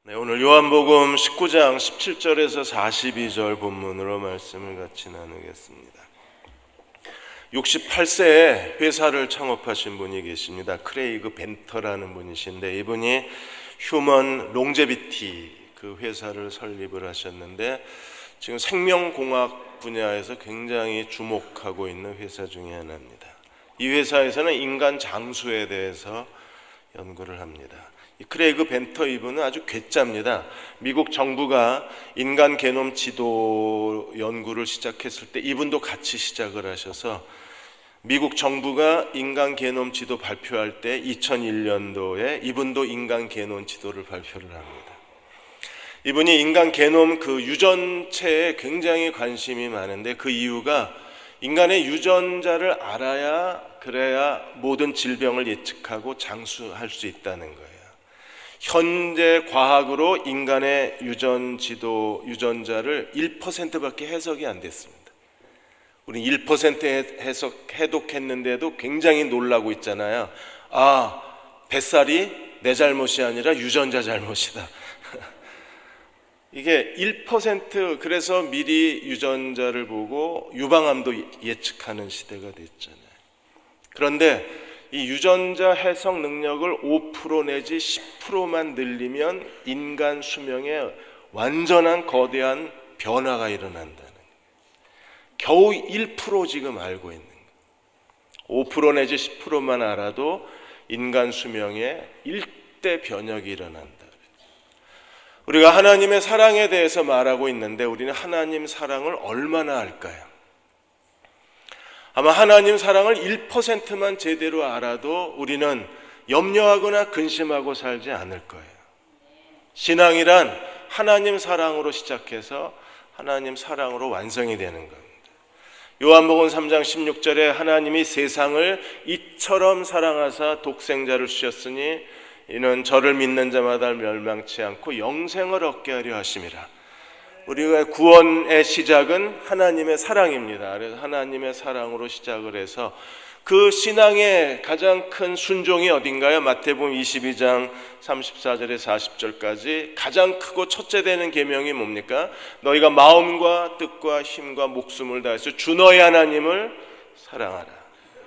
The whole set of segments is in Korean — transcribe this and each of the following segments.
네, 오늘 요한복음 19장 17절에서 42절 본문으로 말씀을 같이 나누겠습니다. 68세에 회사를 창업하신 분이 계십니다. 크레이그 벤터라는 분이신데, 이분이 휴먼 롱제비티 그 회사를 설립을 하셨는데, 지금 생명공학 분야에서 굉장히 주목하고 있는 회사 중에 하나입니다. 이 회사에서는 인간 장수에 대해서 연구를 합니다. 이 크레이그 벤터 이분은 아주 괴짜입니다. 미국 정부가 인간 게놈 지도 연구를 시작했을 때 이분도 같이 시작을 하셔서 미국 정부가 인간 게놈 지도 발표할 때 2001년도에 이분도 인간 게놈 지도를 발표를 합니다. 이분이 인간 게놈 그 유전체에 굉장히 관심이 많은데, 그 이유가 인간의 유전자를 알아야 그래야 모든 질병을 예측하고 장수할 수 있다는 거예요. 현재 과학으로 인간의 유전자를 1%밖에 해석이 안 됐습니다. 우리 1% 해독했는데도 굉장히 놀라고 있잖아요. 아, 뱃살이 내 잘못이 아니라 유전자 잘못이다. 이게 1%, 그래서 미리 유전자를 보고 유방암도 예측하는 시대가 됐잖아요. 그런데 이 유전자 해석 능력을 5% 내지 10%만 늘리면 인간 수명에 완전한 거대한 변화가 일어난다는 거예요. 겨우 1% 지금 알고 있는 거예요. 5% 내지 10%만 알아도 인간 수명에 일대 변혁이 일어난다. 우리가 하나님의 사랑에 대해서 말하고 있는데, 우리는 하나님 사랑을 얼마나 알까요? 아마 하나님 사랑을 1%만 제대로 알아도 우리는 염려하거나 근심하고 살지 않을 거예요. 신앙이란 하나님 사랑으로 시작해서 하나님 사랑으로 완성이 되는 겁니다. 요한복음 3장 16절에 하나님이 세상을 이처럼 사랑하사 독생자를 주셨으니 이는 저를 믿는 자마다 멸망치 않고 영생을 얻게 하려 하심이라. 우리가 구원의 시작은 하나님의 사랑입니다. 그래서 하나님의 사랑으로 시작을 해서 그 신앙의 가장 큰 순종이 어딘가요? 마태복음 22장 34절에 40절까지 가장 크고 첫째 되는 계명이 뭡니까? 너희가 마음과 뜻과 힘과 목숨을 다해서 주 너희 하나님을 사랑하라.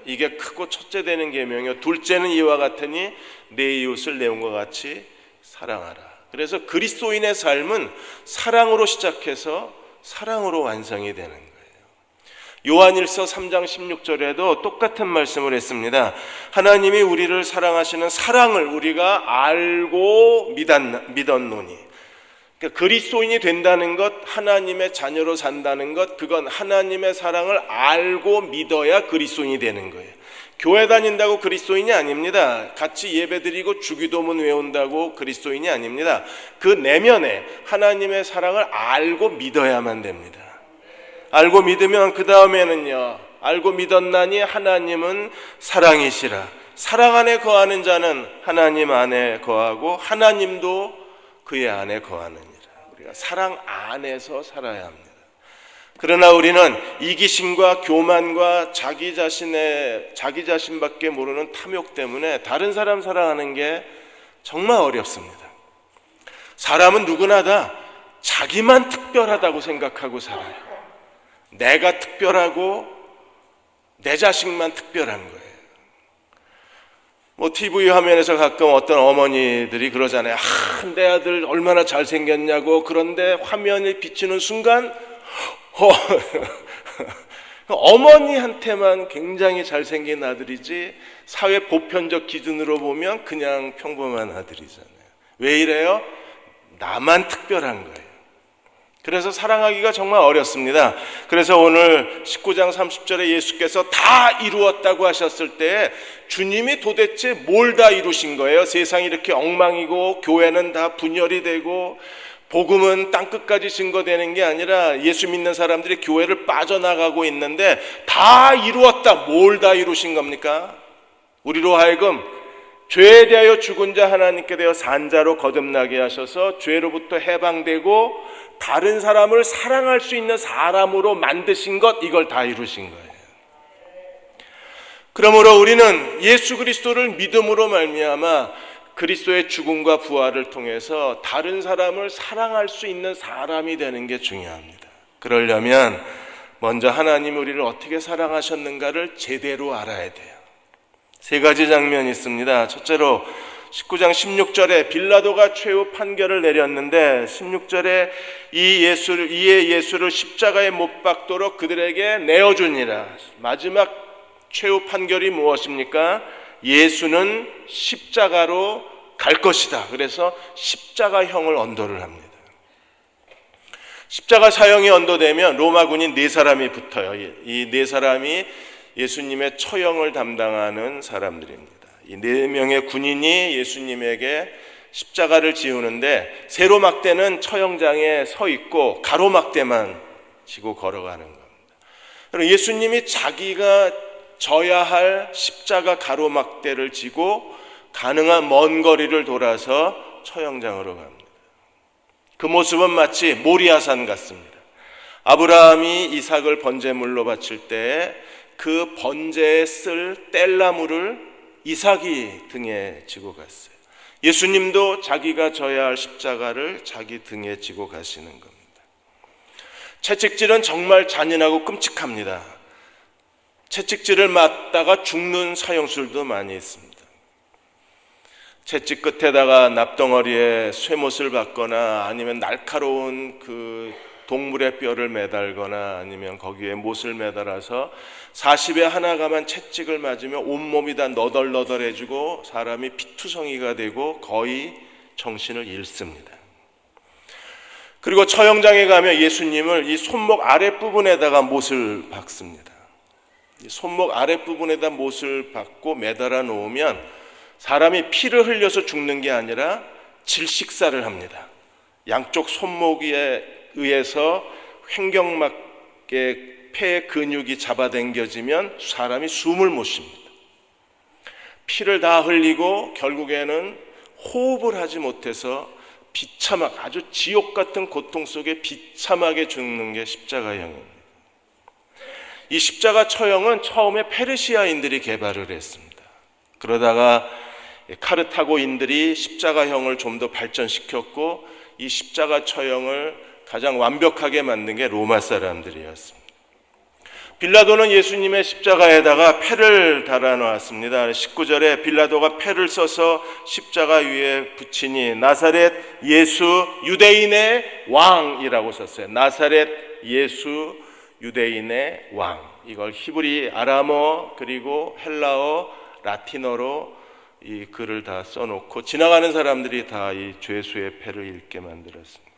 이게 크고 첫째 되는 계명이요. 둘째는 이와 같으니 내 이웃을 내 몸과 같이 사랑하라. 그래서 그리스도인의 삶은 사랑으로 시작해서 사랑으로 완성이 되는 거예요. 요한일서 3장 16절에도 똑같은 말씀을 했습니다. 하나님이 우리를 사랑하시는 사랑을 우리가 알고 믿었노니. 그러니까 그리스도인이 된다는 것, 하나님의 자녀로 산다는 것, 그건 하나님의 사랑을 알고 믿어야 그리스도인이 되는 거예요. 교회 다닌다고 그리스도인이 아닙니다. 같이 예배드리고 주기도문 외운다고 그리스도인이 아닙니다. 그 내면에 하나님의 사랑을 알고 믿어야만 됩니다. 알고 믿으면 그 다음에는요, 알고 믿었나니 하나님은 사랑이시라. 사랑 안에 거하는 자는 하나님 안에 거하고 하나님도 그의 안에 거하느니라. 우리가 사랑 안에서 살아야 합니다. 그러나 우리는 이기심과 교만과 자기 자신밖에 모르는 탐욕 때문에 다른 사람 사랑하는 게 정말 어렵습니다. 사람은 누구나 다 자기만 특별하다고 생각하고 살아요. 내가 특별하고 내 자식만 특별한 거예요. TV 화면에서 가끔 어떤 어머니들이 그러잖아요. 내 아들 얼마나 잘생겼냐고. 그런데 화면이 비치는 순간 어머니한테만 굉장히 잘생긴 아들이지 사회 보편적 기준으로 보면 그냥 평범한 아들이잖아요. 왜 이래요? 나만 특별한 거예요. 그래서 사랑하기가 정말 어렵습니다. 그래서 오늘 19장 30절에 예수께서 다 이루었다고 하셨을 때 주님이 도대체 뭘 다 이루신 거예요? 세상이 이렇게 엉망이고 교회는 다 분열이 되고 복음은 땅끝까지 증거되는 게 아니라 예수 믿는 사람들이 교회를 빠져나가고 있는데 다 이루었다. 뭘 다 이루신 겁니까? 우리로 하여금 죄에 대하여 죽은 자 하나님께 대하여 산 자로 거듭나게 하셔서 죄로부터 해방되고 다른 사람을 사랑할 수 있는 사람으로 만드신 것, 이걸 다 이루신 거예요. 그러므로 우리는 예수 그리스도를 믿음으로 말미암아 그리스도의 죽음과 부활을 통해서 다른 사람을 사랑할 수 있는 사람이 되는 게 중요합니다. 그러려면 먼저 하나님이 우리를 어떻게 사랑하셨는가를 제대로 알아야 돼요. 세 가지 장면이 있습니다. 첫째로 19장 16절에 빌라도가 최후 판결을 내렸는데 16절에 이에 예수를 십자가에 못 박도록 그들에게 내어주니라. 마지막 최후 판결이 무엇입니까? 예수는 십자가로 갈 것이다. 그래서 십자가형을 언도를 합니다. 십자가 사형이 언도되면 로마군인 4사람이 붙어요. 이 4사람이 예수님의 처형을 담당하는 사람들입니다. 이 4명의 군인이 예수님에게 십자가를 지우는데 세로막대는 처형장에 서 있고 가로막대만 지고 걸어가는 겁니다. 예수님이 자기가 져야 할 십자가 가로막대를 지고 가능한 먼 거리를 돌아서 처형장으로 갑니다. 그 모습은 마치 모리아산 같습니다. 아브라함이 이삭을 번제물로 바칠 때 그 번제에 쓸 뗄나무를 이삭이 등에 지고 갔어요. 예수님도 자기가 져야 할 십자가를 자기 등에 지고 가시는 겁니다. 채찍질은 정말 잔인하고 끔찍합니다. 채찍질을 맞다가 죽는 사형술도 많이 있습니다. 채찍 끝에다가 납덩어리에 쇠못을 박거나 아니면 날카로운 그 동물의 뼈를 매달거나 아니면 거기에 못을 매달아서 40에 하나가만 채찍을 맞으면 온몸이 다 너덜너덜해지고 사람이 피투성이가 되고 거의 정신을 잃습니다. 그리고 처형장에 가면 예수님을 이 손목 아랫부분에다가 못을 박습니다. 이 손목 아랫부분에다 못을 박고 매달아 놓으면 사람이 피를 흘려서 죽는 게 아니라 질식사를 합니다. 양쪽 손목에 의해서 횡격막의 폐 근육이 잡아당겨지면 사람이 숨을 못 쉽니다. 피를 다 흘리고 결국에는 호흡을 하지 못해서 비참하게 아주 지옥 같은 고통 속에 비참하게 죽는 게 십자가형입니다. 이 십자가 처형은 처음에 페르시아인들이 개발을 했습니다. 그러다가 카르타고인들이 십자가형을 좀 더 발전시켰고 이 십자가 처형을 가장 완벽하게 만든 게 로마 사람들이었습니다. 빌라도는 예수님의 십자가에다가 패를 달아놓았습니다. 19절에 빌라도가 패를 써서 십자가 위에 붙이니 나사렛 예수 유대인의 왕이라고 썼어요. 나사렛 예수 유대인의 왕. 이걸 히브리, 아람어, 그리고 헬라어, 라틴어로 이 글을 다 써놓고 지나가는 사람들이 다 이 죄수의 패를 읽게 만들었습니다.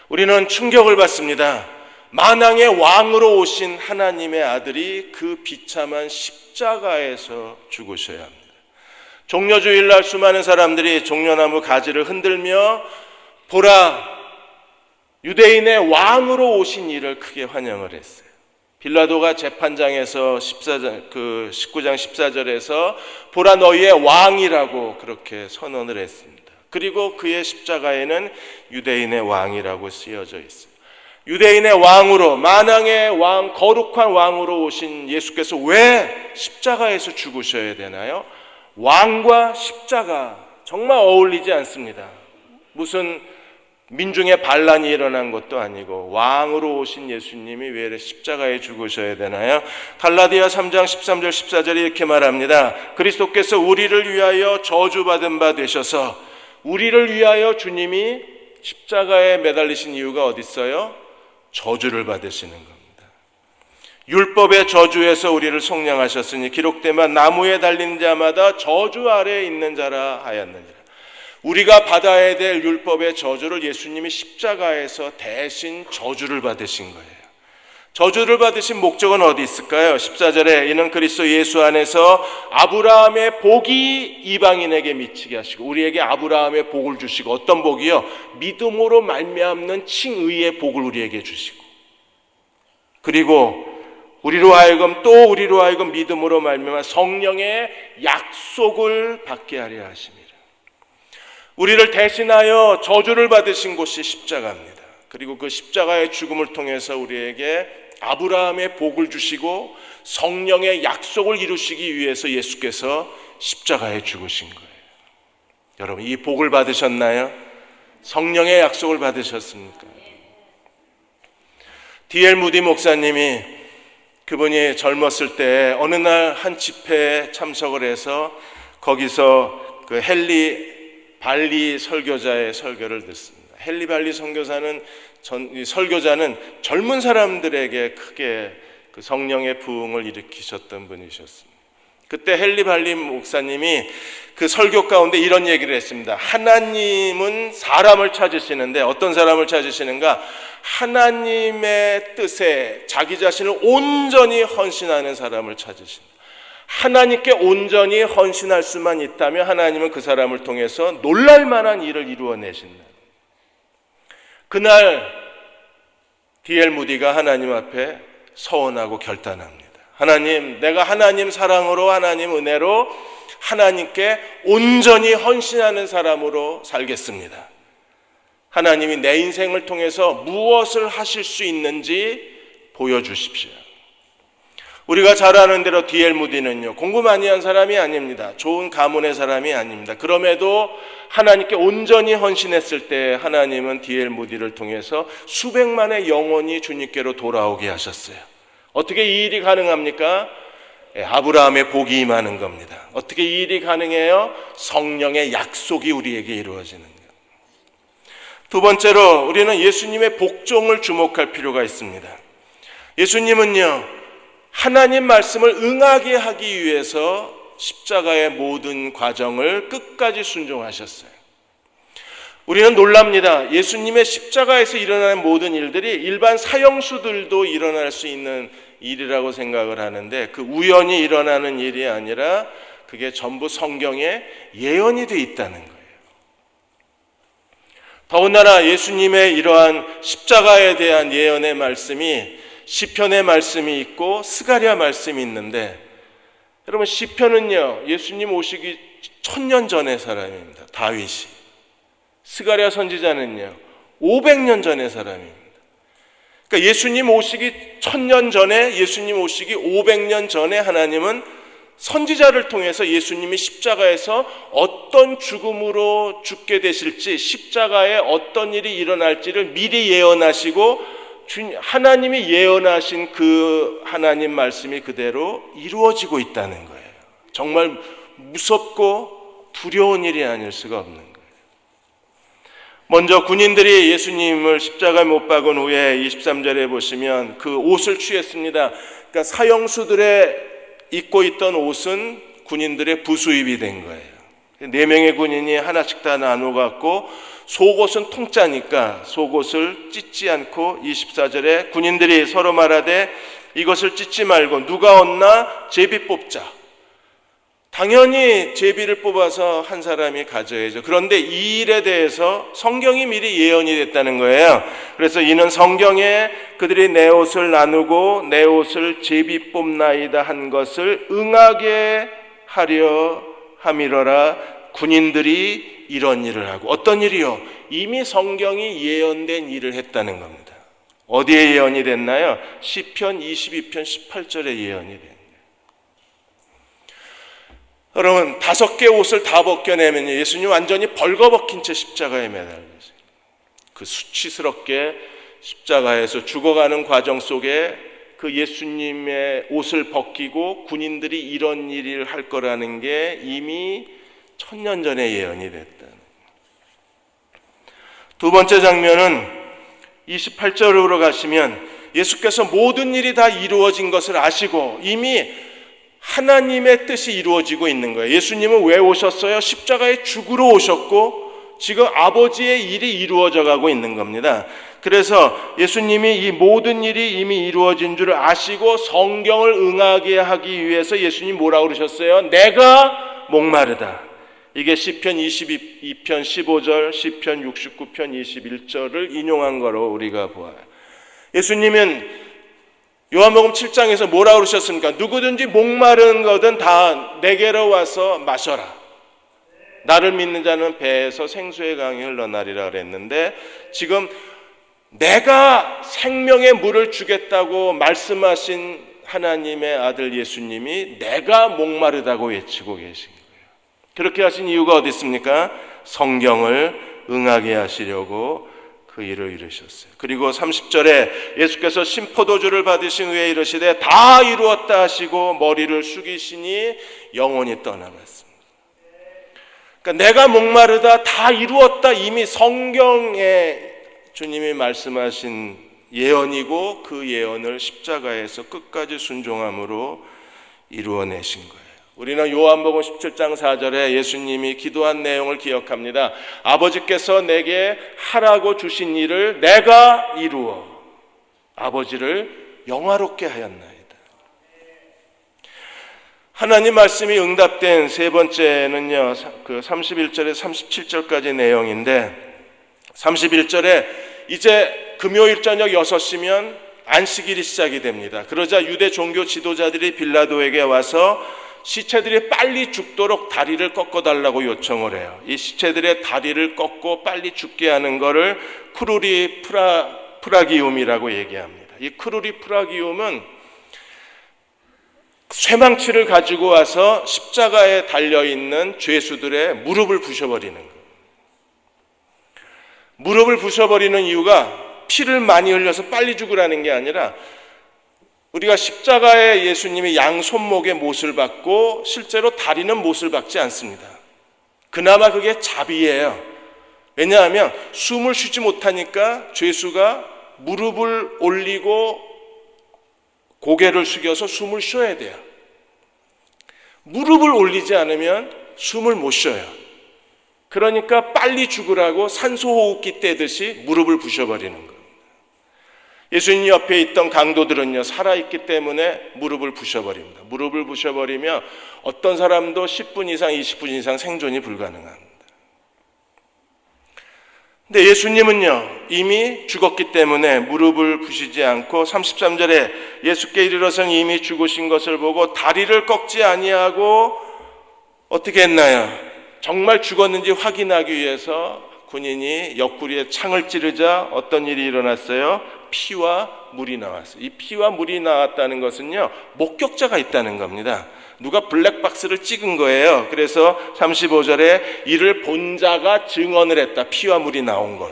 우리는 충격을 받습니다. 만왕의 왕으로 오신 하나님의 아들이 그 비참한 십자가에서 죽으셔야 합니다. 종려주일날 수많은 사람들이 종려나무 가지를 흔들며 보라, 유대인의 왕으로 오신 이를 크게 환영을 했어요. 빌라도가 재판장에서 19장 14절에서 보라 너희의 왕이라고 그렇게 선언을 했습니다. 그리고 그의 십자가에는 유대인의 왕이라고 쓰여져 있어요. 유대인의 왕으로, 만왕의 왕, 거룩한 왕으로 오신 예수께서 왜 십자가에서 죽으셔야 되나요? 왕과 십자가 정말 어울리지 않습니다. 무슨 민중의 반란이 일어난 것도 아니고 왕으로 오신 예수님이 왜 십자가에 죽으셔야 되나요? 갈라디아 3장 13절 14절에 이렇게 말합니다. 그리스도께서 우리를 위하여 저주받은 바 되셔서 우리를 위하여 주님이 십자가에 매달리신 이유가 어디 있어요? 저주를 받으시는 겁니다. 율법의 저주에서 우리를 속량하셨으니 기록되면 나무에 달린 자마다 저주 아래에 있는 자라 하였느니라. 우리가 받아야 될 율법의 저주를 예수님이 십자가에서 대신 저주를 받으신 거예요. 저주를 받으신 목적은 어디 있을까요? 14절에 이는 그리스도 예수 안에서 아브라함의 복이 이방인에게 미치게 하시고 우리에게 아브라함의 복을 주시고 어떤 복이요? 믿음으로 말미암는 칭의의 복을 우리에게 주시고 그리고 우리로 하여금 믿음으로 말미암아 성령의 약속을 받게 하려 하십니다. 우리를 대신하여 저주를 받으신 곳이 십자가입니다. 그리고 그 십자가의 죽음을 통해서 우리에게 아브라함의 복을 주시고 성령의 약속을 이루시기 위해서 예수께서 십자가에 죽으신 거예요. 여러분, 이 복을 받으셨나요? 성령의 약속을 받으셨습니까? D.L. 무디 목사님이, 그분이 젊었을 때 어느 날 한 집회에 참석을 해서 거기서 그 헨리 발리 설교자의 설교를 듣습니다. 헨리 발리 설교자는 젊은 사람들에게 크게 그 성령의 부흥을 일으키셨던 분이셨습니다. 그때 헨리 발리 목사님이 그 설교 가운데 이런 얘기를 했습니다. 하나님은 사람을 찾으시는데 어떤 사람을 찾으시는가? 하나님의 뜻에 자기 자신을 온전히 헌신하는 사람을 찾으신다. 하나님께 온전히 헌신할 수만 있다면 하나님은 그 사람을 통해서 놀랄 만한 일을 이루어내신다. 그날 D.L. 무디가 하나님 앞에 서원하고 결단합니다. 하나님, 내가 하나님 사랑으로, 하나님 은혜로 하나님께 온전히 헌신하는 사람으로 살겠습니다. 하나님이 내 인생을 통해서 무엇을 하실 수 있는지 보여주십시오. 우리가 잘 아는 대로 D.L. 무디는요, 공부 많이 한 사람이 아닙니다. 좋은 가문의 사람이 아닙니다. 그럼에도 하나님께 온전히 헌신했을 때 하나님은 D.L. 무디를 통해서 수백만의 영혼이 주님께로 돌아오게 하셨어요. 어떻게 이 일이 가능합니까? 아브라함의 복이 임하는 겁니다. 어떻게 이 일이 가능해요? 성령의 약속이 우리에게 이루어지는 거예요. 두 번째로 우리는 예수님의 복종을 주목할 필요가 있습니다. 예수님은요, 하나님 말씀을 응하게 하기 위해서 십자가의 모든 과정을 끝까지 순종하셨어요. 우리는 놀랍니다. 예수님의 십자가에서 일어나는 모든 일들이 일반 사형수들도 일어날 수 있는 일이라고 생각을 하는데, 그 우연히 일어나는 일이 아니라 그게 전부 성경에 예언이 되어 있다는 거예요. 더군다나 예수님의 이러한 십자가에 대한 예언의 말씀이 시편의 말씀이 있고 스가랴 말씀이 있는데, 여러분, 시편은요, 예수님 오시기 1000년 전의 사람입니다. 다윗이. 스가랴 선지자는요, 500년 전의 사람입니다. 그러니까 예수님 오시기 1000년 전에, 예수님 오시기 500년 전에 하나님은 선지자를 통해서 예수님이 십자가에서 어떤 죽음으로 죽게 되실지, 십자가에 어떤 일이 일어날지를 미리 예언하시고, 하나님이 예언하신 그 하나님 말씀이 그대로 이루어지고 있다는 거예요. 정말 무섭고 두려운 일이 아닐 수가 없는 거예요. 먼저 군인들이 예수님을 십자가에 못 박은 후에 23절에 보시면 그 옷을 취했습니다. 그러니까 사형수들의 입고 있던 옷은 군인들의 부수입이 된 거예요. 4명의 군인이 하나씩 다 나눠 갖고, 속옷은 통짜니까 속옷을 찢지 않고 24절에 군인들이 서로 말하되 이것을 찢지 말고 누가 얻나 제비 뽑자. 당연히 제비를 뽑아서 한 사람이 가져야죠. 그런데 이 일에 대해서 성경이 미리 예언이 됐다는 거예요. 그래서 이는 성경에 그들이 내 옷을 나누고 내 옷을 제비 뽑나이다 한 것을 응하게 하려 함이러라. 군인들이 이런 일을 하고, 어떤 일이요? 이미 성경이 예언된 일을 했다는 겁니다. 어디에 예언이 됐나요? 시편 22편 18절에 예언이 됩니다. 여러분, 5개 옷을 다 벗겨내면 예수님 완전히 벌거벗긴 채 십자가에 매달리세요. 그 수치스럽게 십자가에서 죽어가는 과정 속에 그 예수님의 옷을 벗기고 군인들이 이런 일을 할 거라는 게 이미 1000년 전에 예언이 됐다. 두 번째 장면은 28절로 가시면 예수께서 모든 일이 다 이루어진 것을 아시고 이미 하나님의 뜻이 이루어지고 있는 거예요. 예수님은 왜 오셨어요? 십자가에 죽으러 오셨고 지금 아버지의 일이 이루어져 가고 있는 겁니다. 그래서 예수님이 이 모든 일이 이미 이루어진 줄 아시고 성경을 응하게 하기 위해서 예수님 뭐라고 그러셨어요? 내가 목마르다. 이게 시편 22편 15절, 시편 69편 21절을 인용한 거로 우리가 보아요. 예수님은 요한복음 7장에서 뭐라고 그러셨습니까? 누구든지 목마른 거든 다 내게로 와서 마셔라. 나를 믿는 자는 배에서 생수의 강이 흘러나리라 그랬는데, 지금 내가 생명의 물을 주겠다고 말씀하신 하나님의 아들 예수님이 내가 목마르다고 외치고 계신 거예요. 그렇게 하신 이유가 어디 있습니까? 성경을 응하게 하시려고 그 일을 이루셨어요. 그리고 30절에 예수께서 신포도주를 받으신 후에 이르시되 다 이루었다 하시고 머리를 숙이시니 영혼이 떠나갔습니다. 그러니까 내가 목마르다, 다 이루었다, 이미 성경에 주님이 말씀하신 예언이고 그 예언을 십자가에서 끝까지 순종함으로 이루어내신 거예요. 우리는 요한복음 17장 4절에 예수님이 기도한 내용을 기억합니다. 아버지께서 내게 하라고 주신 일을 내가 이루어 아버지를 영화롭게 하였나이다. 하나님 말씀이 응답된 세 번째는요, 그 31절에 37절까지 내용인데, 31절에 이제 금요일 저녁 6시면 안식일이 시작이 됩니다. 그러자 유대 종교 지도자들이 빌라도에게 와서 시체들이 빨리 죽도록 다리를 꺾어달라고 요청을 해요. 이 시체들의 다리를 꺾고 빨리 죽게 하는 것을 크루리 프라기움이라고 얘기합니다. 이 크루리 프라기움은 쇠망치를 가지고 와서 십자가에 달려있는 죄수들의 무릎을 부셔버리는 거예요. 무릎을 부셔버리는 이유가 피를 많이 흘려서 빨리 죽으라는 게 아니라, 우리가 십자가에 예수님이 양 손목에 못을 박고 실제로 다리는 못을 박지 않습니다. 그나마 그게 자비예요. 왜냐하면 숨을 쉬지 못하니까 죄수가 무릎을 올리고 고개를 숙여서 숨을 쉬어야 돼요. 무릎을 올리지 않으면 숨을 못 쉬어요. 그러니까 빨리 죽으라고 산소호흡기 떼듯이 무릎을 부셔버리는 겁니다. 예수님 옆에 있던 강도들은요, 살아있기 때문에 무릎을 부셔버립니다. 무릎을 부셔버리면 어떤 사람도 10분 이상 20분 이상 생존이 불가능합니다. 근데 예수님은요, 이미 죽었기 때문에 무릎을 부시지 않고 33절에 예수께 이르러서는 이미 죽으신 것을 보고 다리를 꺾지 아니하고 어떻게 했나요? 정말 죽었는지 확인하기 위해서 군인이 옆구리에 창을 찌르자 어떤 일이 일어났어요? 피와 물이 나왔어요. 이 피와 물이 나왔다는 것은요, 목격자가 있다는 겁니다. 누가 블랙박스를 찍은 거예요. 그래서 35절에 이를 본 자가 증언을 했다. 피와 물이 나온 걸.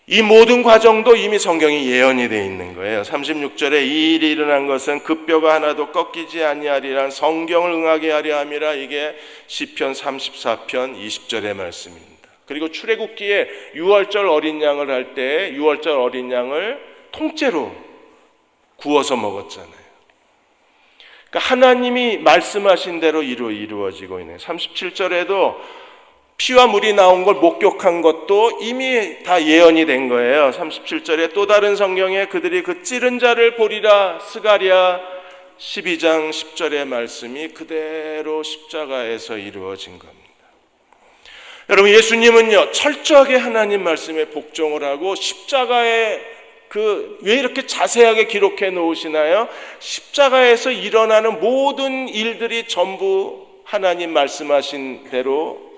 이 모든 과정도 이미 성경이 예언이 되어 있는 거예요. 36절에 이 일이 일어난 것은 그 뼈가 하나도 꺾이지 아니하리란 성경을 응하게 하려 함이라. 이게 시편 34편 20절의 말씀입니다. 그리고 출애굽기에 유월절 어린 양을 할 때 유월절 어린 양을 통째로 구워서 먹었잖아요. 그러니까 하나님이 말씀하신 대로 이루어지고 있는 37절에도 피와 물이 나온 걸 목격한 것도 이미 다 예언이 된 거예요. 37절에 또 다른 성경에 그들이 그 찌른 자를 보리라, 스가랴 12장 10절의 말씀이 그대로 십자가에서 이루어진 겁니다. 여러분, 예수님은요, 철저하게 하나님 말씀에 복종을 하고 십자가에 왜 이렇게 자세하게 기록해 놓으시나요? 십자가에서 일어나는 모든 일들이 전부 하나님 말씀하신 대로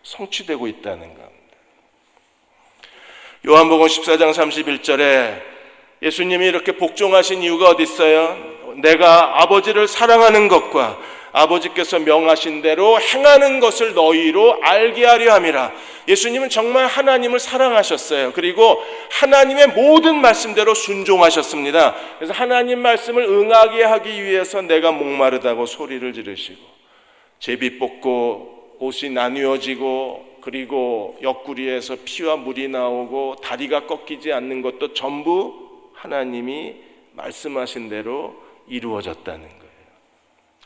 성취되고 있다는 겁니다. 요한복음 14장 31절에 예수님이 이렇게 복종하신 이유가 어디 있어요? 내가 아버지를 사랑하는 것과 아버지께서 명하신 대로 행하는 것을 너희로 알게 하려 함이라. 예수님은 정말 하나님을 사랑하셨어요. 그리고 하나님의 모든 말씀대로 순종하셨습니다. 그래서 하나님 말씀을 응하게 하기 위해서 내가 목마르다고 소리를 지르시고 제비 뽑고 옷이 나뉘어지고 그리고 옆구리에서 피와 물이 나오고 다리가 꺾이지 않는 것도 전부 하나님이 말씀하신 대로 이루어졌다는 거예요.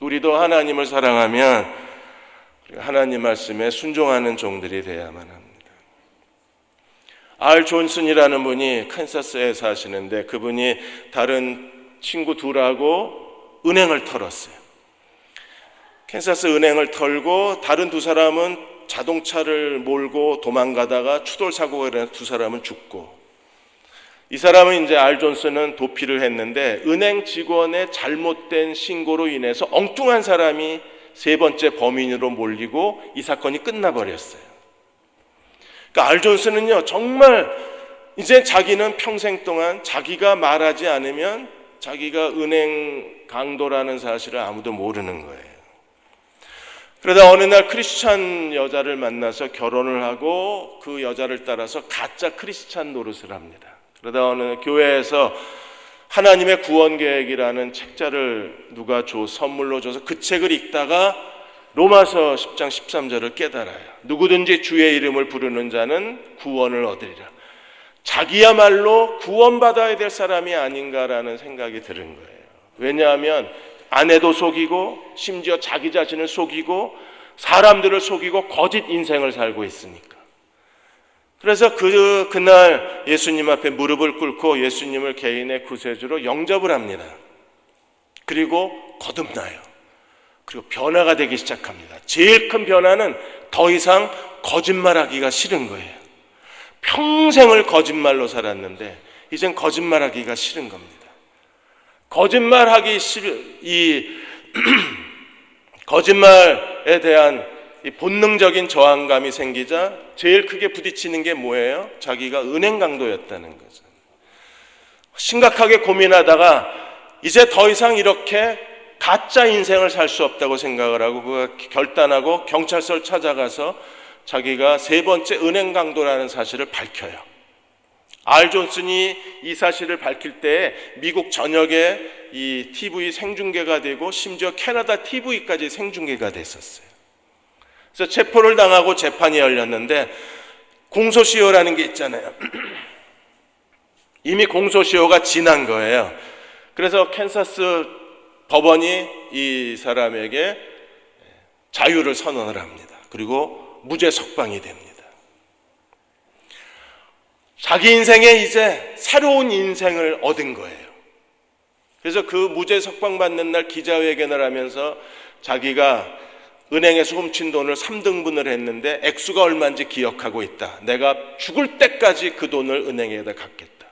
우리도 하나님을 사랑하면 하나님 말씀에 순종하는 종들이 되어야만 합니다. 알 존슨이라는 분이 캔사스에 사시는데 그분이 다른 친구 둘하고 은행을 털었어요. 캔사스 은행을 털고 다른 두 사람은 자동차를 몰고 도망가다가 추돌 사고가 일어나서 두 사람은 죽고, 이 사람은 이제 알 존슨은 도피를 했는데 은행 직원의 잘못된 신고로 인해서 엉뚱한 사람이 세 번째 범인으로 몰리고 이 사건이 끝나버렸어요. 그러니까 알 존슨은요, 정말 이제 자기는 평생 동안 자기가 말하지 않으면 자기가 은행 강도라는 사실을 아무도 모르는 거예요. 그러다 어느 날 크리스찬 여자를 만나서 결혼을 하고 그 여자를 따라서 가짜 크리스찬 노릇을 합니다. 그러다 어느 교회에서 하나님의 구원 계획이라는 책자를 누가 선물로 줘서 그 책을 읽다가 로마서 10장 13절을 깨달아요. 누구든지 주의 이름을 부르는 자는 구원을 얻으리라. 자기야말로 구원받아야 될 사람이 아닌가라는 생각이 드는 거예요. 왜냐하면 아내도 속이고 심지어 자기 자신을 속이고 사람들을 속이고 거짓 인생을 살고 있으니까. 그래서 그날 예수님 앞에 무릎을 꿇고 예수님을 개인의 구세주로 영접을 합니다. 그리고 거듭나요. 그리고 변화가 되기 시작합니다. 제일 큰 변화는 더 이상 거짓말하기가 싫은 거예요. 평생을 거짓말로 살았는데 이젠 거짓말하기가 싫은 겁니다. 거짓말에 대한 이 본능적인 저항감이 생기자 제일 크게 부딪히는 게 뭐예요? 자기가 은행 강도였다는 거죠. 심각하게 고민하다가 이제 더 이상 이렇게 가짜 인생을 살 수 없다고 생각을 하고 그가 결단하고 경찰서를 찾아가서 자기가 3번째 은행 강도라는 사실을 밝혀요. 알 존슨이 이 사실을 밝힐 때 미국 전역에 이 TV 생중계가 되고 심지어 캐나다 TV까지 생중계가 됐었어요. 그래서 체포를 당하고 재판이 열렸는데 공소시효라는 게 있잖아요. 이미 공소시효가 지난 거예요. 그래서 캔사스 법원이 이 사람에게 자유를 선언을 합니다. 그리고 무죄 석방이 됩니다. 자기 인생에 이제 새로운 인생을 얻은 거예요. 그래서 그 무죄 석방 받는 날 기자회견을 하면서 자기가 은행에서 훔친 돈을 3등분을 했는데 액수가 얼마인지 기억하고 있다. 내가 죽을 때까지 그 돈을 은행에다 갖겠다.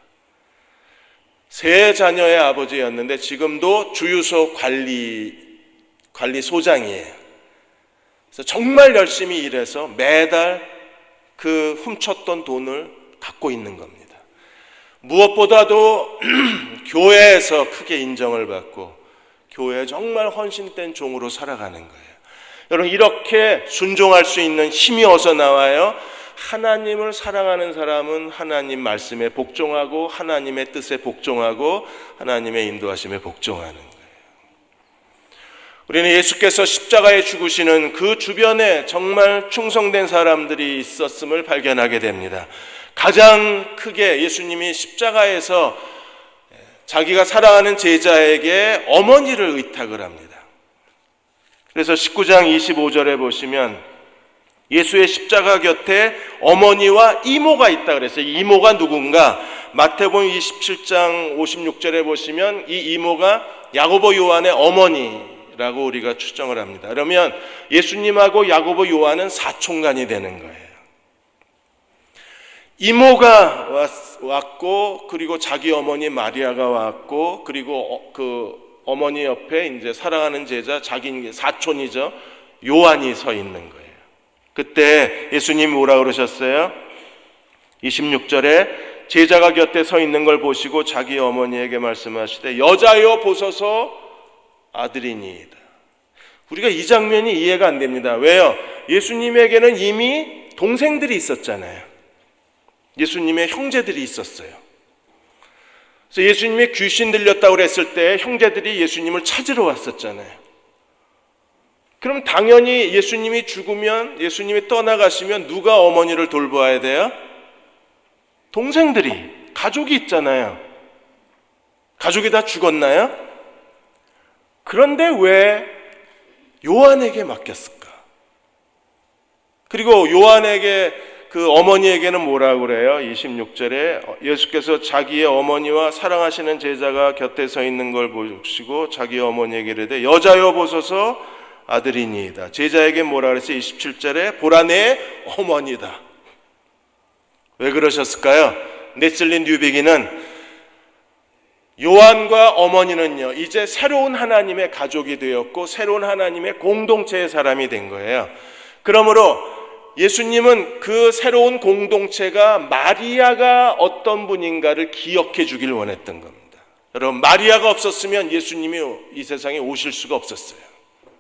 3 자녀의 아버지였는데 지금도 주유소 관리소장이에요. 그래서 정말 열심히 일해서 매달 그 훔쳤던 돈을 갖고 있는 겁니다. 무엇보다도 교회에서 크게 인정을 받고 교회에 정말 헌신된 종으로 살아가는 거예요. 여러분, 이렇게 순종할 수 있는 힘이 어디서 나와요? 하나님을 사랑하는 사람은 하나님 말씀에 복종하고 하나님의 뜻에 복종하고 하나님의 인도하심에 복종하는 거예요. 우리는 예수께서 십자가에 죽으시는 그 주변에 정말 충성된 사람들이 있었음을 발견하게 됩니다. 가장 크게 예수님이 십자가에서 자기가 사랑하는 제자에게 어머니를 의탁을 합니다. 그래서 19장 25절에 보시면 예수의 십자가 곁에 어머니와 이모가 있다 그랬어요. 이모가 누군가? 마태복음 27장 56절에 보시면 이 이모가 야고보 요한의 어머니라고 우리가 추정을 합니다. 그러면 예수님하고 야고보 요한은 사촌간이 되는 거예요. 이모가 왔고 그리고 자기 어머니 마리아가 왔고 그리고 그 어머니 옆에 이제 사랑하는 제자 자기 사촌이죠. 요한이 서 있는 거예요. 그때 예수님이 뭐라 그러셨어요? 26절에 제자가 곁에 서 있는 걸 보시고 자기 어머니에게 말씀하시되 여자여 보소서 아들이니이다. 우리가 이 장면이 이해가 안 됩니다. 왜요? 예수님에게는 이미 동생들이 있었잖아요. 예수님의 형제들이 있었어요. 그래서 예수님이 귀신 들렸다고 그랬을 때 형제들이 예수님을 찾으러 왔었잖아요. 그럼 당연히 예수님이 죽으면, 예수님이 떠나가시면 누가 어머니를 돌봐야 돼요? 동생들이, 가족이 있잖아요. 가족이 다 죽었나요? 그런데 왜 요한에게 맡겼을까? 그리고 요한에게 그 어머니에게는 뭐라고 그래요? 26절에 예수께서 자기의 어머니와 사랑하시는 제자가 곁에 서 있는 걸 보시고 자기 어머니에게 이르되 여자여 보소서 아들이니이다. 제자에게 뭐라 그랬어요? 27절에 보라 내 어머니다. 왜 그러셨을까요? 네슬린 뉴비기는 요한과 어머니는요 이제 새로운 하나님의 가족이 되었고 새로운 하나님의 공동체의 사람이 된 거예요. 그러므로 예수님은 그 새로운 공동체가 마리아가 어떤 분인가를 기억해 주길 원했던 겁니다. 여러분, 마리아가 없었으면 예수님이 이 세상에 오실 수가 없었어요.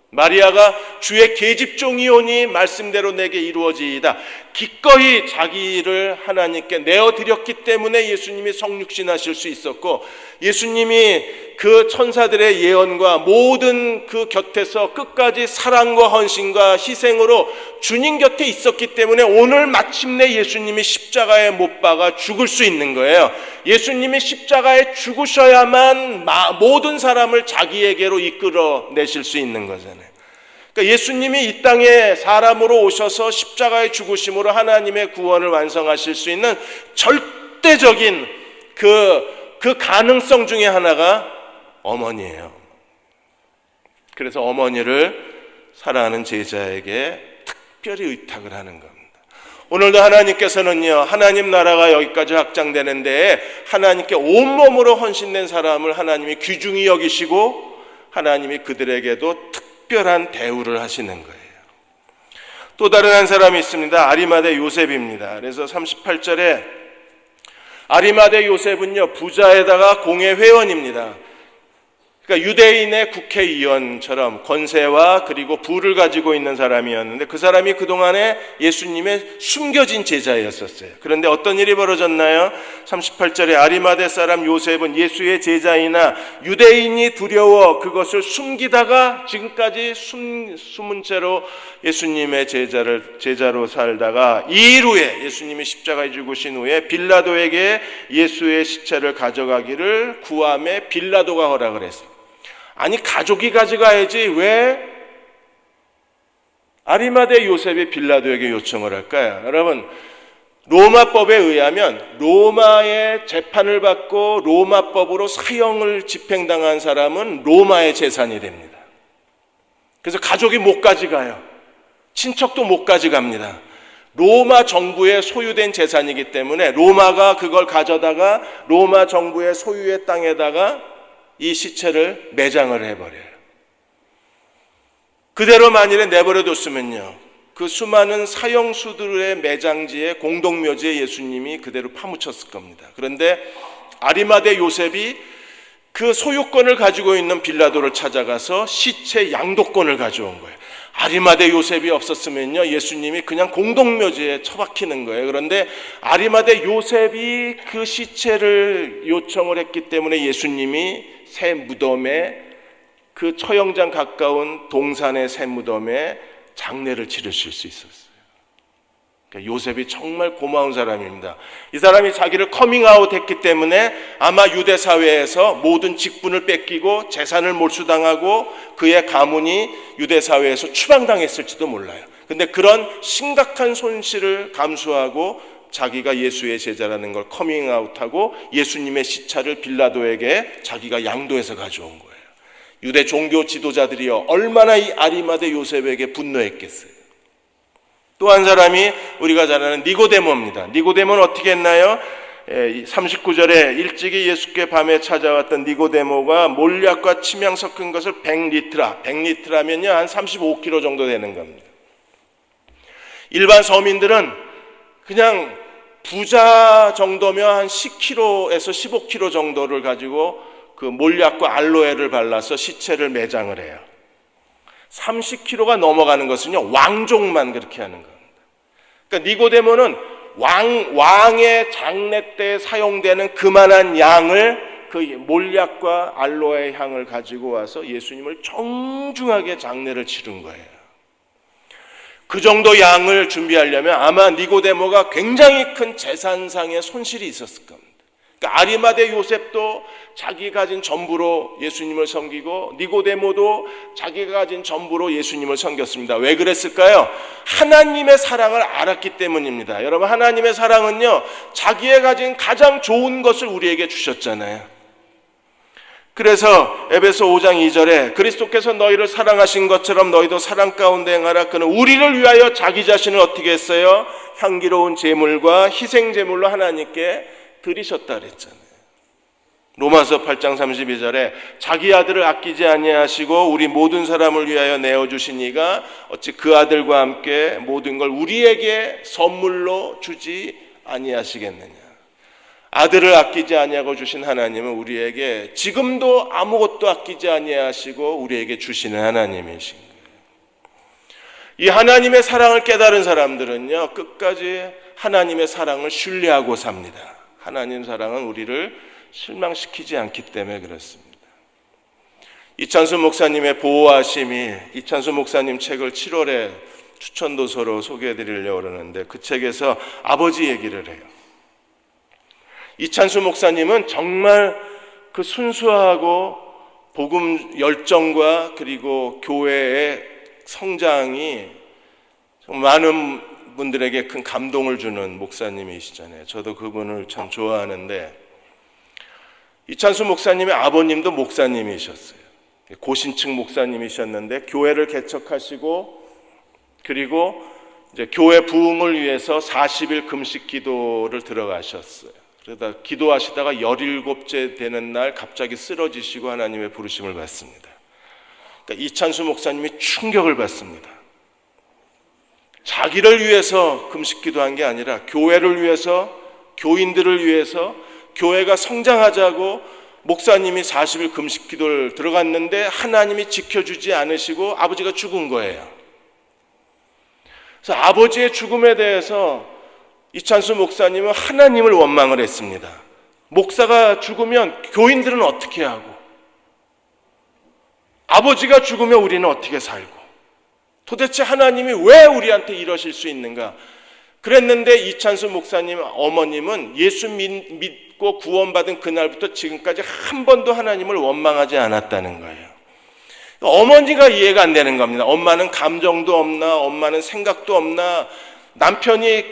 마리아가 주의 계집종이오니 말씀대로 내게 이루어지이다. 기꺼이 자기를 하나님께 내어드렸기 때문에 예수님이 성육신하실 수 있었고, 예수님이 그 천사들의 예언과 모든 그 곁에서 끝까지 사랑과 헌신과 희생으로 주님 곁에 있었기 때문에 오늘 마침내 예수님이 십자가에 못 박아 죽을 수 있는 거예요. 예수님이 십자가에 죽으셔야만 모든 사람을 자기에게로 이끌어내실 수 있는 거잖아요. 그러니까 예수님이 이 땅에 사람으로 오셔서 십자가의 죽으심으로 하나님의 구원을 완성하실 수 있는 절대적인 그 가능성 중에 하나가 어머니예요. 그래서 어머니를 사랑하는 제자에게 특별히 의탁을 하는 겁니다. 오늘도 하나님께서는요, 하나님 나라가 여기까지 확장되는 데에 하나님께 온몸으로 헌신된 사람을 하나님이 귀중히 여기시고 하나님이 그들에게도 특별한 대우를 하시는 거예요. 또 다른 한 사람이 있습니다. 아리마대 요셉입니다. 그래서 38절에 아리마대 요셉은요, 부자에다가 공회 회원입니다. 그러니까 유대인의 국회의원처럼 권세와 그리고 부를 가지고 있는 사람이었는데, 그 사람이 그동안에 예수님의 숨겨진 제자였었어요. 그런데 어떤 일이 벌어졌나요? 38절에 아리마대 사람 요셉은 예수의 제자이나 유대인이 두려워 그것을 숨기다가 지금까지 숨은 채로 예수님의 제자로 살다가 2일 후에 예수님이 십자가에 죽으신 후에 빌라도에게 예수의 시체를 가져가기를 구함에 빌라도가 허락을 했어요. 아니, 가족이 가져가야지 왜 아리마대 요셉이 빌라도에게 요청을 할까요? 여러분, 로마법에 의하면 로마의 재판을 받고 로마법으로 사형을 집행당한 사람은 로마의 재산이 됩니다. 그래서 가족이 못 가져가요. 친척도 못 가져갑니다. 로마 정부의 소유된 재산이기 때문에 로마가 그걸 가져다가 로마 정부의 소유의 땅에다가 이 시체를 매장을 해버려요. 그대로 만일에 내버려뒀으면요, 그 수많은 사형수들의 매장지에 공동묘지에 예수님이 그대로 파묻혔을 겁니다. 그런데 아리마대 요셉이 그 소유권을 가지고 있는 빌라도를 찾아가서 시체 양도권을 가져온 거예요. 아리마대 요셉이 없었으면요, 예수님이 그냥 공동묘지에 처박히는 거예요. 그런데 아리마대 요셉이 그 시체를 요청을 했기 때문에 예수님이 새 무덤에, 그 처형장 가까운 동산의 새 무덤에 장례를 치르실 수 있었어요. 그러니까 요셉이 정말 고마운 사람입니다. 이 사람이 자기를 커밍아웃 했기 때문에 아마 유대 사회에서 모든 직분을 뺏기고 재산을 몰수당하고 그의 가문이 유대 사회에서 추방당했을지도 몰라요. 근데 그런 심각한 손실을 감수하고 자기가 예수의 제자라는 걸 커밍아웃하고 예수님의 시체를 빌라도에게 자기가 양도해서 가져온 거예요. 유대 종교 지도자들이요, 얼마나 이 아리마대 요셉에게 분노했겠어요. 또 한 사람이 우리가 잘 아는 니고데모입니다. 니고데모는 어떻게 했나요? 39절에 일찍이 예수께 밤에 찾아왔던 니고데모가 몰약과 침향 섞은 것을 100리트라면요 한 35kg 정도 되는 겁니다. 일반 서민들은 그냥 부자 정도면 한 10kg에서 15kg 정도를 가지고 그 몰약과 알로에를 발라서 시체를 매장을 해요. 30kg가 넘어가는 것은요, 왕족만 그렇게 하는 겁니다. 그러니까 니고데모는 왕의 장례 때 사용되는 그만한 양을, 그 몰약과 알로에 향을 가지고 와서 예수님을 정중하게 장례를 치른 거예요. 그 정도 양을 준비하려면 아마 니고데모가 굉장히 큰 재산상의 손실이 있었을 겁니다. 그러니까 아리마대 요셉도 자기 가진 전부로 예수님을 섬기고 니고데모도 자기가 가진 전부로 예수님을 섬겼습니다. 왜 그랬을까요? 하나님의 사랑을 알았기 때문입니다. 여러분, 하나님의 사랑은요, 자기의 가진 가장 좋은 것을 우리에게 주셨잖아요. 그래서 에베소 5장 2절에 그리스도께서 너희를 사랑하신 것처럼 너희도 사랑 가운데 행하라. 그는 우리를 위하여 자기 자신을 어떻게 했어요? 향기로운 제물과 희생 제물로 하나님께 드리셨다 그랬잖아요. 로마서 8장 32절에 자기 아들을 아끼지 아니하시고 우리 모든 사람을 위하여 내어주신 이가 어찌 그 아들과 함께 모든 걸 우리에게 선물로 주지 아니하시겠느냐. 아들을 아끼지 아니하고 주신 하나님은 우리에게 지금도 아무것도 아끼지 아니하시고 우리에게 주시는 하나님이신 거예요. 이 하나님의 사랑을 깨달은 사람들은요, 끝까지 하나님의 사랑을 신뢰하고 삽니다. 하나님 사랑은 우리를 실망시키지 않기 때문에 그렇습니다. 이찬수 목사님의 보호하심이, 이찬수 목사님 책을 7월에 추천도서로 소개해드리려고 그러는데 그 책에서 아버지 얘기를 해요. 이찬수 목사님은 정말 그 순수하고 복음 열정과 그리고 교회의 성장이 많은 분들에게 큰 감동을 주는 목사님이시잖아요. 저도 그분을 참 좋아하는데, 이찬수 목사님의 아버님도 목사님이셨어요. 고신층 목사님이셨는데 교회를 개척하시고, 그리고 이제 교회 부흥을 위해서 40일 금식 기도를 들어가셨어요. 그러다 기도하시다가 17째 되는 날 갑자기 쓰러지시고 하나님의 부르심을 받습니다. 그러니까 이찬수 목사님이 충격을 받습니다. 자기를 위해서 금식 기도한 게 아니라 교회를 위해서, 교인들을 위해서, 교회가 성장하자고 목사님이 40일 금식 기도를 들어갔는데 하나님이 지켜주지 않으시고 아버지가 죽은 거예요. 그래서 아버지의 죽음에 대해서 이찬수 목사님은 하나님을 원망을 했습니다. 목사가 죽으면 교인들은 어떻게 하고, 아버지가 죽으면 우리는 어떻게 살고, 도대체 하나님이 왜 우리한테 이러실 수 있는가? 그랬는데 이찬수 목사님 어머님은 예수 믿고 구원받은 그날부터 지금까지 한 번도 하나님을 원망하지 않았다는 거예요. 어머니가 이해가 안 되는 겁니다. 엄마는 감정도 없나? 엄마는 생각도 없나? 남편이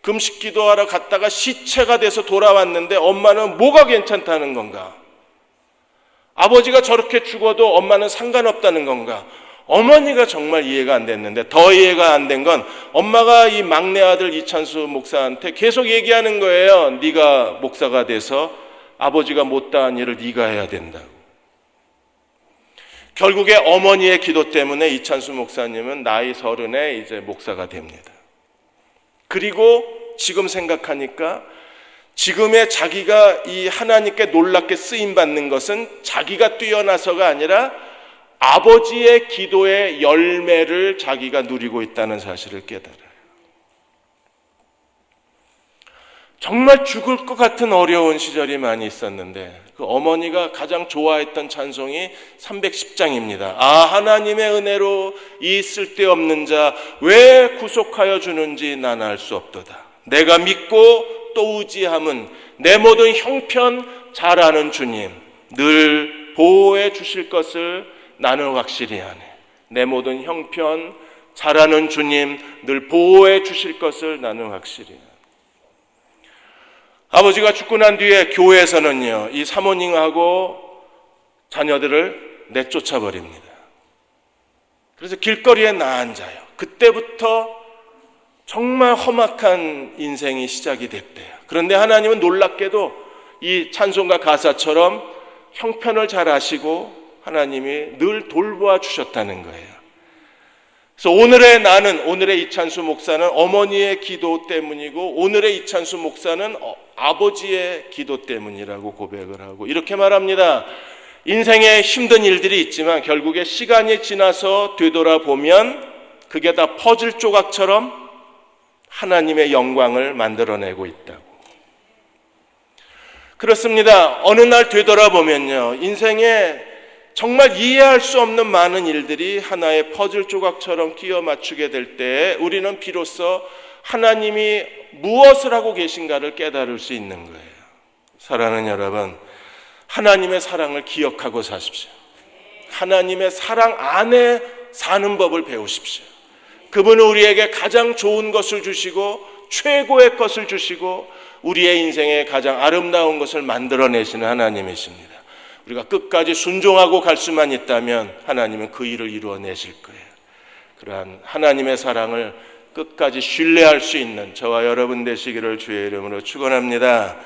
금식 기도하러 갔다가 시체가 돼서 돌아왔는데 엄마는 뭐가 괜찮다는 건가? 아버지가 저렇게 죽어도 엄마는 상관없다는 건가? 어머니가 정말 이해가 안 됐는데, 더 이해가 안 된 건 엄마가 이 막내 아들 이찬수 목사한테 계속 얘기하는 거예요. 네가 목사가 돼서 아버지가 못다한 일을 네가 해야 된다고. 결국에 어머니의 기도 때문에 이찬수 목사님은 나이 30에 이제 목사가 됩니다. 그리고 지금 생각하니까 지금의 자기가 이 하나님께 놀랍게 쓰임받는 것은 자기가 뛰어나서가 아니라 아버지의 기도의 열매를 자기가 누리고 있다는 사실을 깨달아요. 정말 죽을 것 같은 어려운 시절이 많이 있었는데 그 어머니가 가장 좋아했던 찬송이 310장입니다. 아, 하나님의 은혜로 이 쓸데없는 자 왜 구속하여 주는지 난 알 수 없도다. 내가 믿고 또 의지함은 내 모든 형편 잘 아는 주님 늘 보호해 주실 것을 나는 확실히 아네. 내 모든 형편 잘 아는 주님 늘 보호해 주실 것을 나는 확실히 아네. 아버지가 죽고 난 뒤에 교회에서는요, 이 사모님하고 자녀들을 내쫓아 버립니다. 그래서 길거리에 나앉아요. 그때부터 정말 험악한 인생이 시작이 됐대요. 그런데 하나님은 놀랍게도 이 찬송가 가사처럼 형편을 잘 아시고 하나님이 늘 돌보아 주셨다는 거예요. 그래서 오늘의 나는, 오늘의 이찬수 목사는 어머니의 기도 때문이고 오늘의 이찬수 목사는 아버지의 기도 때문이라고 고백을 하고 이렇게 말합니다. 인생에 힘든 일들이 있지만 결국에 시간이 지나서 되돌아보면 그게 다 퍼즐 조각처럼 하나님의 영광을 만들어내고 있다고. 그렇습니다. 어느 날 되돌아보면요, 인생에 정말 이해할 수 없는 많은 일들이 하나의 퍼즐 조각처럼 끼워 맞추게 될 때 우리는 비로소 하나님이 무엇을 하고 계신가를 깨달을 수 있는 거예요. 사랑하는 여러분, 하나님의 사랑을 기억하고 사십시오. 하나님의 사랑 안에 사는 법을 배우십시오. 그분은 우리에게 가장 좋은 것을 주시고 최고의 것을 주시고 우리의 인생에 가장 아름다운 것을 만들어내시는 하나님이십니다. 우리가 끝까지 순종하고 갈 수만 있다면 하나님은 그 일을 이루어내실 거예요. 그러한 하나님의 사랑을 끝까지 신뢰할 수 있는 저와 여러분 되시기를 주의 이름으로 축원합니다.